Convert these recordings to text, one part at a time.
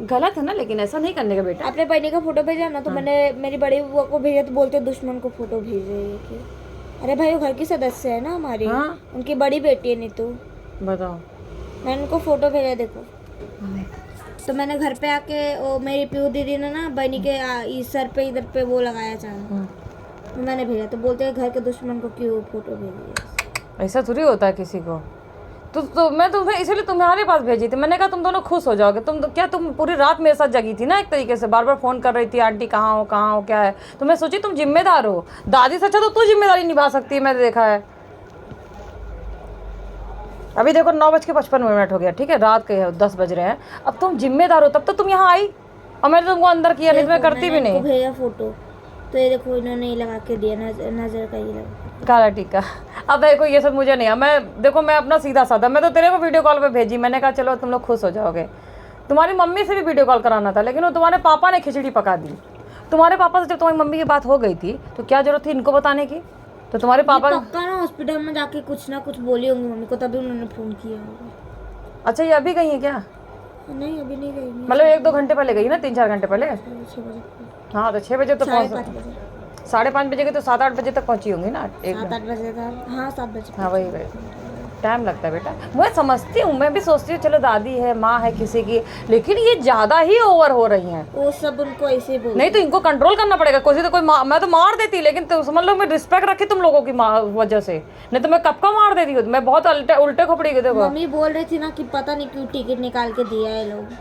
गलत है ना, लेकिन ऐसा नहीं करने का बेटा। आपने बहनी का फोटो भेजा ना, तो मैंने मेरी बड़ी बुआ को भेजा तो बोलते दुश्मन को फोटो भेज रही है कि अरे भाई वो घर की सदस्य है ना हमारी। हाँ। उनकी बड़ी बेटी है नीतू। बताओ। मैंने उनको फोटो भेजा, देखो। तो मैंने घर पे आके वो मेरी पीहू दीदी ने ना बहनी के इस सर पे इधर पे वो लगाया चांद, तो मैंने भेजा तो बोलते हैं घर के दुश्मन को क्यों फोटो भेजी। ऐसा थोड़ी होता है किसी को। तो मैं तुम्हें इसीलिए तुम्हारे पास भेजी थी। मैंने कहा तुम दोनों खुश हो जाओगे। तुम पूरी रात मेरे साथ जगी थी ना, एक तरीके से बार बार फ़ोन कर रही थी, आंटी कहाँ हो क्या है। तो मैं सोची तुम जिम्मेदार हो, दादी से अच्छा तो तू जिम्मेदारी निभा सकती है, मैंने देखा है। अभी देखो 9:55 हो गया, ठीक है, रात के 10 बज रहे हैं। अब तुम जिम्मेदार हो तब तो तुम यहाँ आई, और मैंने तुमको अंदर किया, नहीं तो मैं करती भी नहीं। भेजा फोटो तो ये देखो इन्होंने लगा के दिया, नजर का ये लगा काला टीका। अब देखो ये सब मुझे नहीं है, मैं अपना सीधा साधा, मैं तो तेरे को वीडियो कॉल पे भेजी। मैंने कहा चलो तुम लोग खुश हो जाओगे। तुम्हारी मम्मी से भी वीडियो कॉल कराना था, लेकिन वो तुम्हारे पापा ने खिचड़ी पका दी। तुम्हारे पापा से जब तुम्हारी मम्मी की बात हो गई थी तो क्या जरूरत थी इनको बताने की। तो तुम्हारे पापा पक्का ना हॉस्पिटल में जाके कुछ ना कुछ बोली होंगी मम्मी को, तभी उन्होंने फोन किया होगा। अच्छा ये अभी गई है क्या? नहीं अभी नहीं गई, मतलब 1-2 घंटे पहले गई ना, 3-4 घंटे पहले। 6 बजे। हाँ तो 6 बजे तो 5:30 बजे। 5:30 बजे गई तो 7-8 बजे तक पहुंची होंगी ना। 7-8 बजे था। हाँ 7 बजे। हाँ वही टाइम लगता है बेटा। मैं समझती हूँ, मैं भी सोचती हूँ चलो दादी है, माँ है किसी की, लेकिन ये ज़्यादा ही ओवर हो रही हैं। वो सब उनको ऐसे ही बोलते। नहीं तो इनको कंट्रोल करना पड़ेगा। मैं तो मार देती, लेकिन तो समझ लो मैं रिस्पेक्ट रखी तुम लोगों की वजह से, नहीं तो मैं कब का मार देती हूँ। मैं बहुत उल्टे खोपड़ी गई। देखो मम्मी बोल रही थी ना कि पता नहीं क्यों टिकट निकाल के दिया है लोग।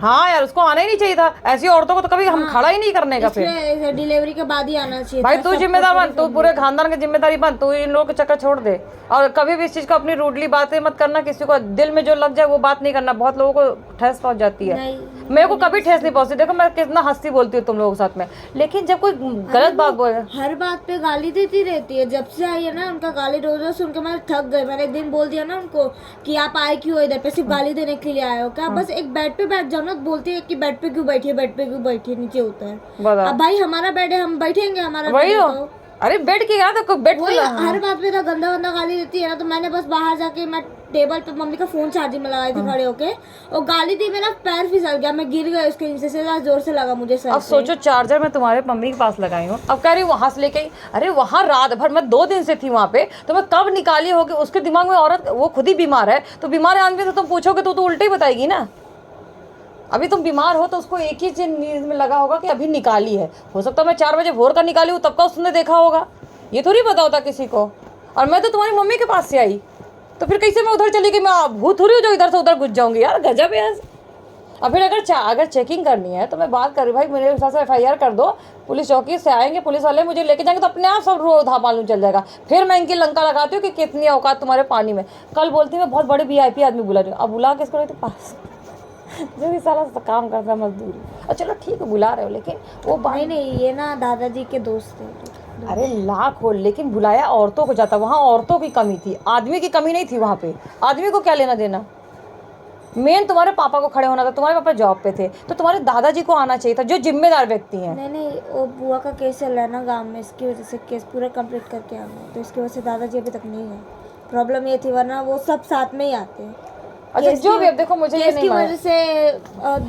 हाँ यार, उसको आना ही नहीं चाहिए था। ऐसी औरतों को तो कभी हम खड़ा ही नहीं करने का। फिर डिलीवरी के बाद ही आना चाहिए भाई था। तू जिम्मेदार बन, तू पूरे खानदान की जिम्मेदारी बन, तू इन लोगों के चक्कर छोड़ दे। और कभी भी इस चीज को अपनी रूडली बातें मत करना, किसी को दिल में जो लग जाए वो बात नहीं करना। बहुत लोगों को ठेस पहुंच जाती है। मेरे को कभी ठेस नहीं पहुंचती। देखो मैं कितना हंसती बोलती हूँ तुम लोगों के साथ में, लेकिन जब कोई गलत बात बोले हर बात पे गाली देती रहती है। जब से आई है ना उनका गाली रोज रोज सुन के मैं थक गई। मैंने एक दिन बोल दिया ना उनको कि आप आए क्यों इधर पे, सिर्फ गाली देने के लिए आए हो क्या? बस एक बेड पे बैठ जाओ ना, बोलती है कि बेड पे क्यों बैठी है, बेड पे क्यों बैठी है, नीचे उतर। अब भाई हमारा बेड है, हम बैठेंगे, हमारा वही हो। अरे बेड की याद है, बेड वही हर बात पे गंदा गंदा गाली देती है ना। तो मैंने बस बाहर जाके मैं टेबल पे मम्मी का फोन चार्जिंग में लगाई थी खड़े होके, और गाली दी, मेरा पैर फिसल गया, मैं गिर गई उसके नीचे से, जोर से लगा मुझे सर। अब सोचो चार्जर मैं तुम्हारे मम्मी के पास लगाई हूँ, अब कह रही वहां से लेके आई। अरे वहां रात भर, मैं 2 दिन से थी वहां पे, तो मैं कब निकाली होगी। उसके दिमाग में औरत वो खुद ही बीमार है, तो बीमार आदमी से तुम पूछोगे तो उल्टे ही बताएगी ना। अभी तुम बीमार हो तो उसको एक ही चीज नींद में लगा होगा कि अभी निकाली है। हो सकता है मैं 4 बजे भोर का निकाली हूँ, तब का उसने देखा होगा, ये थोड़ी पता होता किसी को। और मैं तो तुम्हारी मम्मी के पास से आई, तो फिर कैसे मैं उधर चली गई? मैं भूत थोड़ी हो जो इधर से उधर घुस जाऊंगी यार, गजब है। और फिर अगर चेकिंग करनी है तो मैं बात कर रही भाई, मेरे हिसाब से FIR कर दो, पुलिस चौकी से आएंगे, पुलिस वाले मुझे लेके जाएंगे, तो अपने आप सब रो मालूम चल जाएगा। फिर मैं इनकी लंका लगाती हूँ कि कितनी औकात तुम्हारे पानी में। कल बोलती मैं बहुत बड़े VIP आदमी बुला रही हूँ, अब बुला किसको रही थी पास जो भी सारा काम करता है मजदूरी। और चलो ठीक है बुला रहे हो, लेकिन वो नहीं ये ना दादाजी के दोस्त थे। अरे लाख हो, लेकिन बुलाया औरतों को जाता। वहाँ औरतों की कमी थी, आदमी की कमी नहीं थी वहाँ पे। आदमी को क्या लेना देना। मेन तुम्हारे पापा को खड़े होना था, तुम्हारे पापा जॉब पे थे, तो तुम्हारे दादाजी को आना चाहिए था, जो जिम्मेदार व्यक्ति हैं। नहीं वो बुआ का केस चल रहा है ना गांव में, इसकी वजह से केस पूरा कंप्लीट करके आ गए, तो इसकी वजह से दादाजी अभी तक नहीं है। प्रॉब्लम ये थी, वरना वो सब साथ में ही आते हैं। अच्छा जो भी, अब देखो मुझे ये नहीं वजह से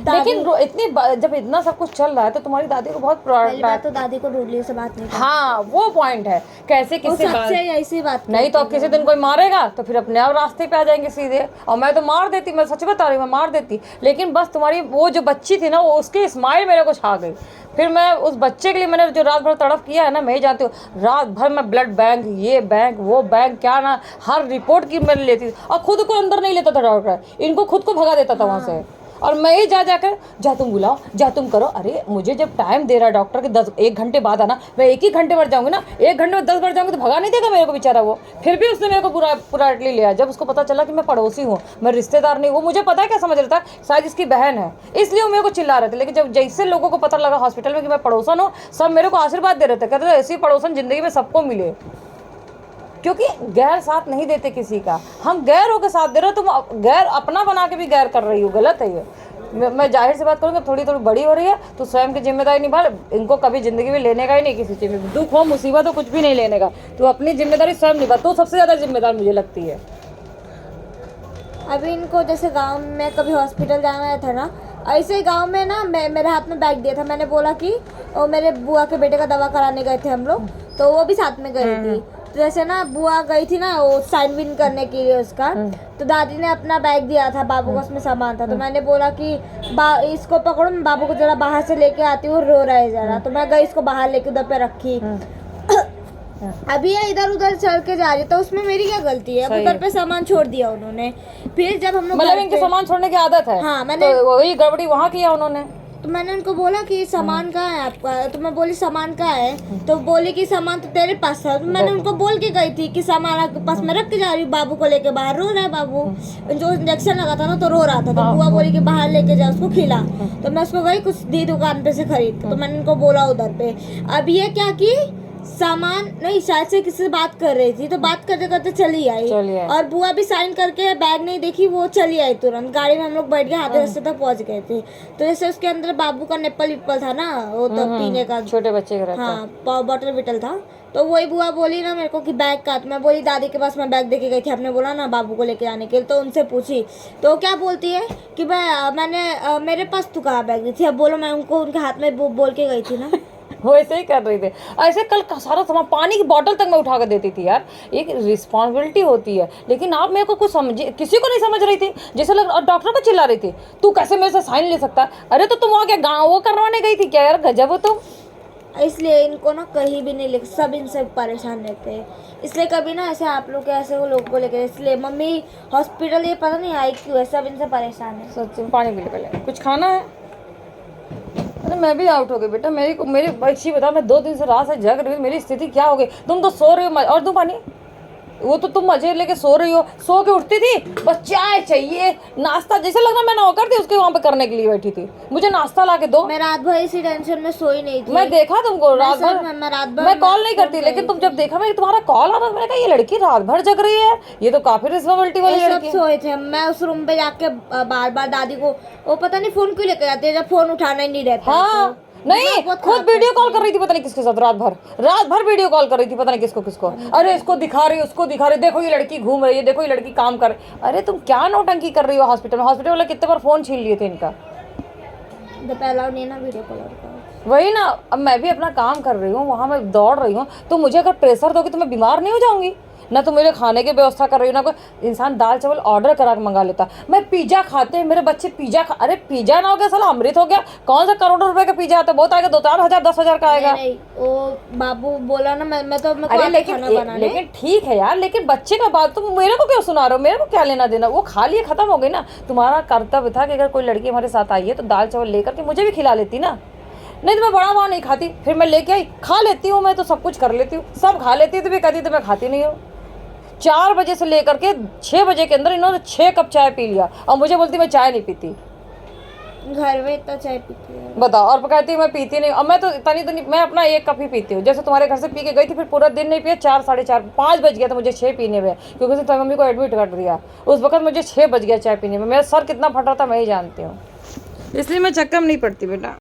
लेकिन जब इतना सब कुछ चल रहा है तो तुम्हारी दादी को बहुत बात तो दादी को रूडली से बात नहीं। हाँ वो पॉइंट है, कैसे किसी ऐसी बात नहीं तो अब किसी दिन कोई मारेगा तो फिर अपने आप रास्ते पे आ जाएंगे सीधे। और मैं तो मार देती, मैं सच बता रही हूँ, मैं मार देती, लेकिन बस तुम्हारी वो जो बच्ची थी ना, वो उसकी स्माइल मेरे को छा गई। फिर मैं उस बच्चे के लिए मैंने जो रात भर तड़प किया है ना, मैं ही जानती हूँ। रात भर मैं ब्लड बैंक, ये बैंक, वो बैंक, क्या ना हर रिपोर्ट की मैंने लेती थी, और खुद को अंदर नहीं लेता था डॉक्टर, इनको खुद को भगा देता था वहाँ से। और मैं ही जाकर जा तुम बुलाओ, जा तुम करो। अरे मुझे जब टाइम दे रहा है डॉक्टर के 1 घंटे बाद आना, मैं 1 ही घंटे बढ़ जाऊंगी ना, 1 घंटे में 10 बढ़ जाऊंगी तो भगा नहीं देगा मेरे को बेचारा वो। फिर भी उसने मेरे को पूरा लिया। जब उसको पता चला कि मैं पड़ोसी हूँ, मैं रिश्तेदार नहीं, वो मुझे पता है क्या समझ रहा था, शायद इसकी बहन है, इसलिए वो मेरे को चिल्ला रहे थे। लेकिन जब जैसे लोगों को पता लगा हॉस्पिटल में कि मैं पड़ोसन हूँ, सब मेरे को आशीर्वाद दे रहे थे, कहते थे ऐसी पड़ोसन जिंदगी में सबको मिले। क्योंकि गैर साथ नहीं देते किसी का, हम गैर होकर साथ दे रहे हो, तुम गैर अपना बना के भी गैर कर रही हो, गलत है ये। मैं जाहिर सी बात करूँगी, थोड़ी बड़ी हो रही है तो स्वयं की जिम्मेदारी निभा। इनको कभी जिंदगी में लेने का ही नहीं, किसी चीज़ में दुख हो मुसीबत हो कुछ भी नहीं लेने का। तो अपनी जिम्मेदारी स्वयं निभा, तो सबसे ज़्यादा जिम्मेदार मुझे लगती है। अभी इनको जैसे गांव में कभी हॉस्पिटल जाना था ना, ऐसे गांव में ना मेरे हाथ में बैग दिया था, मैंने बोला कि और मेरे बुआ के बेटे का दवा कराने गए थे हम लोग, तो वो भी साथ में गई थी। तो जैसे ना बुआ गई थी ना वो साइन विन करने के लिए उसका, तो दादी ने अपना बैग दिया था बाबू को, उसमें सामान था। तो मैंने बोला कि इसको पकड़ो, मैं बाबू को जरा बाहर से लेके आती हूँ, रो रहा है जरा। तो मैं गई इसको बाहर लेके उधर पे रखी। अभी ये इधर उधर चल के जा रही, तो उसमें मेरी क्या गलती है? उधर पे सामान छोड़ दिया उन्होंने। फिर जब हम लोग मतलब इनके सामान छोड़ने की आदत है। हाँ, मैंने तो वही गड़बड़ी वहाँ किया उन्होंने। तो मैंने उनको बोला कि सामान कहाँ है आपका? तो मैं बोली सामान कहाँ है? तो बोली कि सामान तो तेरे पास था। तो मैंने उनको बोल के गई थी कि सामान आपके पास मैं रख के जा रही हूँ, बाबू को लेके बाहर रो रहा है बाबू, जो इंजेक्शन लगा था ना तो रो रहा था। तो बुआ बोली कि बाहर लेके जा उसको खिला। तो मैं उसको गई कुछ दी दुकान पे से खरीद, तो मैंने उनको बोला उधर पे। अब ये क्या की सामान नहीं, शायद से किसी से बात कर रही थी, तो बात करते करते चली आई। और बुआ भी साइन करके बैग नहीं देखी, वो चली आई तुरंत। गाड़ी में हम लोग बैठ गए, आधे रास्ते तक पहुंच गए थे। तो जैसे उसके अंदर बाबू का निप्पल विप्पल था ना, वो तो पीने का छोटे बच्चे का हाँ बॉटल विटल था। तो वही बुआ बोली ना मेरे को कि बैग का, तो मैं बोली दादी के पास मैं बैग देके गई थी, आपने बोला ना बाबू को लेके आने के लिए। तो उनसे पूछी तो क्या बोलती है कि मैंने मेरे पास तू कहाँ बैग दी थी? अब बोलो, मैं उनको उनके हाथ में बोल के गई थी ना। वो ऐसे ही कर रही थी। ऐसे कल का सारा सामान, पानी की बोतल तक मैं उठा कर देती थी यार। एक रिस्पॉन्सिबिलिटी होती है, लेकिन आप मेरे को कुछ समझे, किसी को नहीं समझ रही थी। जैसे लग, और डॉक्टर को चिल्ला रही थी, तू कैसे मेरे से साइन ले सकता है? अरे तो तुम वहाँ क्या गाँव वो करवाने गई थी क्या यार? गजब हो तुम। इसलिए इनको ना कहीं भी नहीं लेके, सब इनसे परेशान रहते हैं। इसलिए कभी ना ऐसे आप लोग ऐसे वो लोग को लेकर, इसलिए मम्मी हॉस्पिटल ये पता नहीं आई क्यों है, सब इनसे परेशान है। सच में पानी पी ले पहले, कुछ खाना है? अरे मैं भी आउट हो गई बेटा। मेरी अच्छी बता, मैं 2 दिन से रात से जग रही हूँ, मेरी स्थिति क्या हो गई? तुम तो सो रही हो और तुम पानी, वो तो तुम मजे लेके सो रही हो, सो के उठती थी बस चाय चाहिए, नाश्ता, जैसे लग रहा मैं नौकर थी उसके वहाँ पे करने के लिए बैठी थी, मुझे नाश्ता ला के दो। मैं रात भर इसी टेंशन में सोई नहीं थी। मैं देखा तुमको रात भर, मैं कॉल नहीं करती, लेकिन तुम जब देखा मैं तुम्हारा कॉल आ रहा, मैंने कहा ये लड़की रात भर जग रही है, ये तो काफी रिस्पॉन्सिबिलिटी वाली लड़की। सोए थे, मैं उस रूम पे जाके बार बार दादी को, वो पता नहीं फोन क्यों लेकर जाती है जब फोन उठाना ही नहीं रहता। हाँ नहीं, खुद वीडियो कॉल कर रही थी पता नहीं किसके साथ, रात भर वीडियो कॉल कर रही थी पता नहीं किसको। अरे इसको दिखा रही, उसको दिखा रही, देखो ये लड़की घूम रही है, देखो ये लड़की काम कर। अरे तुम क्या नौटंकी कर रही हो हॉस्पिटल में? हॉस्पिटल वाले कितने बार फोन छीन लिए थे इनका। अलाउ नहीं है ना वीडियो कॉल। वही ना, अब मैं भी अपना काम कर रही हूँ, वहाँ मैं दौड़ रही हूँ, तो मुझे अगर प्रेशर दोगे तो मैं बीमार नहीं हो जाऊंगी? ना तो मेरे खाने की व्यवस्था कर रही हूँ, ना कोई इंसान दाल चावल ऑर्डर करा के मंगा लेता। मैं पिज्जा खाते हैं मेरे बच्चे, पिज्जा अरे पिज्जा ना हो गया साला अमृत हो गया। कौन सा करोड़ों रुपए का पिज्जा आता है? बहुत आएगा, 2-4 हजार 10,000 का आएगा। नहीं, वो बाबू बोला ना, मैं तो अरे लेकिन ठीक है यार, लेकिन बच्चे का बात तुम मेरे को क्यों सुना रहे हो? मेरे को क्या लेना देना? वो खा लिए, खत्म हो गई ना। तुम्हारा कर्तव्य था कि अगर कोई लड़की हमारे साथ आई है तो दाल चावल लेकर के मुझे भी खिला लेती ना। नहीं तो मैं बड़ा वहाँ नहीं खाती, फिर मैं लेके आई, खा लेती हूँ, मैं तो सब कुछ कर लेती हूँ, सब खा लेती थी, कहती तो मैं खाती नहीं हूँ। 4 बजे से लेकर के 6 बजे के अंदर इन्होंने 6 कप चाय पी लिया, और मुझे बोलती मैं चाय नहीं पीती। घर में इतना चाय पीती है बताओ, और कहती मैं पीती नहीं। और मैं तो इतनी तो नहीं, मैं अपना 1 कप ही पीती हूँ। जैसे तुम्हारे घर से पी के गई थी, फिर पूरा दिन नहीं पिया, 4, साढ़े 4, 5 बज गया था मुझे 6 पीने में, क्योंकि उसने तुम्हारी मम्मी को एडमिट कर दिया। उस वक्त मुझे 6 बज गया चाय पीने में, मेरा सर कितना फट रहा था मैं ही जानती हूँ, इसलिए मैं चक्कर में नहीं पड़ती बेटा।